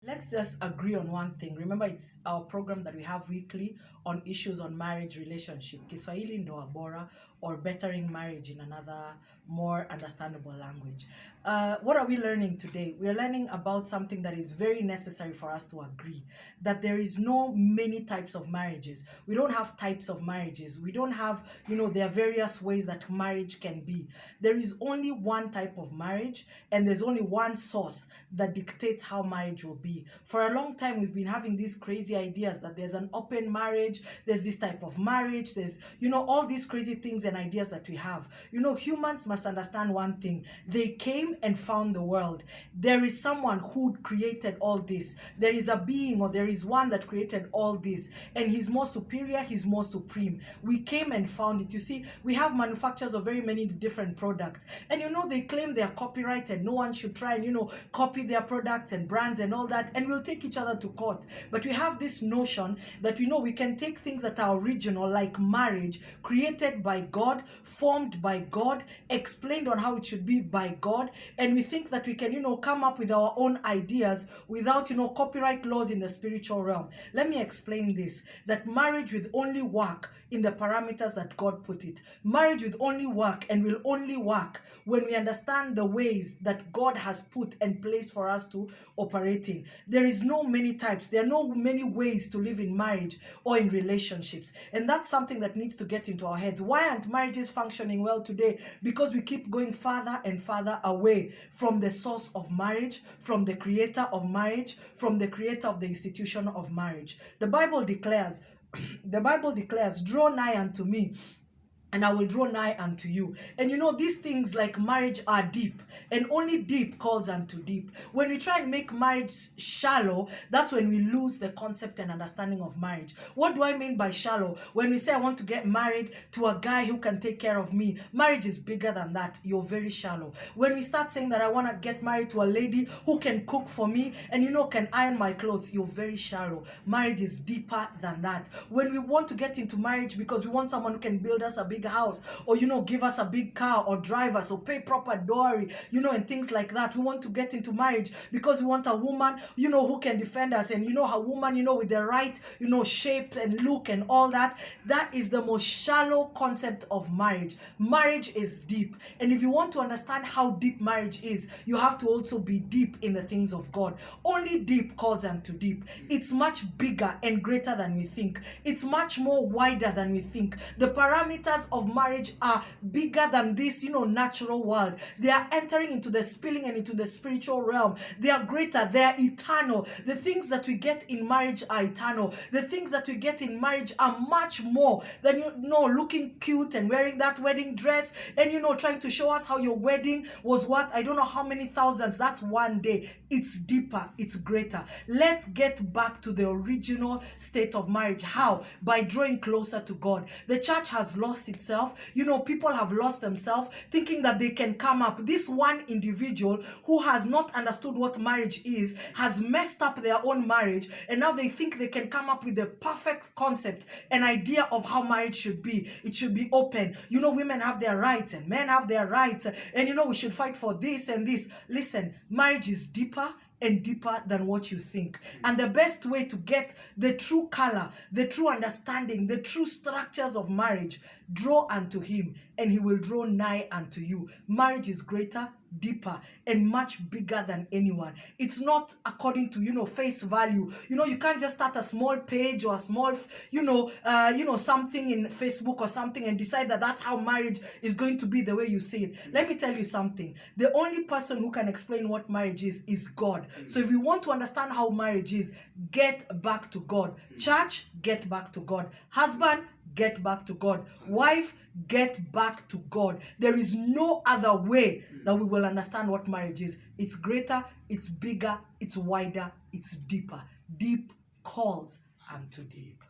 Let's just agree on one thing. Remember, it's our program that we have weekly on issues on marriage relationship, Kiswahili Ndoa Bora, or bettering marriage in another more understandable language. What are we learning today? We are learning about something that is very necessary for us to agree, that there is no many types of marriages. We don't have types of marriages. We don't have, there are various ways that marriage can be. There is only one type of marriage, and there's only one source that dictates how marriage will be. For a long time, we've been having these crazy ideas that there's an open marriage, there's this type of marriage, there's, all these crazy things and ideas that we have. Humans must understand one thing. They came and found the world. There is someone who created all this. There is a being, or there is one that created all this, and he's more superior, he's more supreme. We came and found it. You see, we have manufacturers of very many different products, and they claim they are copyrighted. No one should try and copy their products and brands and all that, and we'll take each other to court. But we have this notion that we can take things that are original, like marriage, created by God, formed by God, explained on how it should be by God, and we think that we can come up with our own ideas without copyright laws in the spiritual realm. Let me explain this, that marriage will only work in the parameters that God put it. Marriage will only work and will only work when we understand the ways that God has put and placed for us to operate in. There is no many types. There are no many ways to live in marriage or in relationships. And that's something that needs to get into our heads. Why aren't marriages functioning well today? Because we keep going farther and farther away from the source of marriage, from the creator of marriage, from the creator of the institution of marriage. The Bible declares, draw nigh unto me, and I will draw nigh unto you. And these things like marriage are deep, and only deep calls unto deep. When we try and make marriage shallow, that's when we lose the concept and understanding of marriage. What do I mean by shallow? When we say I want to get married to a guy who can take care of me, marriage is bigger than that. You're very shallow. When we start saying that I want to get married to a lady who can cook for me and can iron my clothes, you're very shallow. Marriage is deeper than that. When we want to get into marriage because we want someone who can build us a big house, or give us a big car, or drive us, or pay proper dowry, and things like that. We want to get into marriage because we want a woman who can defend us, and a woman with the right shape and look and all that. That is the most shallow concept of marriage. Marriage is deep, and if you want to understand how deep marriage is, you have to also be deep in the things of God. Only deep calls unto deep. It's much bigger and greater than we think. It's much more wider than we think. The parameters of marriage are bigger than this natural world. They are entering into the spilling and into the spiritual realm. They are greater. They are eternal. The things that we get in marriage are eternal. The things that we get in marriage are much more than looking cute and wearing that wedding dress and trying to show us how your wedding was worth I don't know how many thousands. That's one day. It's deeper. It's greater. Let's get back to the original state of marriage. How? By drawing closer to God. The church has lost itself. People have lost themselves thinking that they can come up. This one individual who has not understood what marriage is has messed up their own marriage, and now they think they can come up with the perfect concept and idea of how marriage should be. It should be open. Women have their rights and men have their rights, and we should fight for this and this. Listen, marriage is deeper and deeper than what you think. And the best way to get the true color, the true understanding, the true structures of marriage, draw unto him, and he will draw nigh unto you. Marriage is greater, deeper, and much bigger than anyone. It's not according to face value. You can't just start a small page or a small something in Facebook or something and decide that that's how marriage is going to be the way you see it. Let me tell you something. The only person who can explain what marriage is God. So if you want to understand how marriage is, get back to God. Church, get back to God. Husband, get back to God. Wife, get back to God. There is no other way that we will understand what marriage is. It's greater, it's bigger, it's wider, it's deeper. Deep calls unto deep.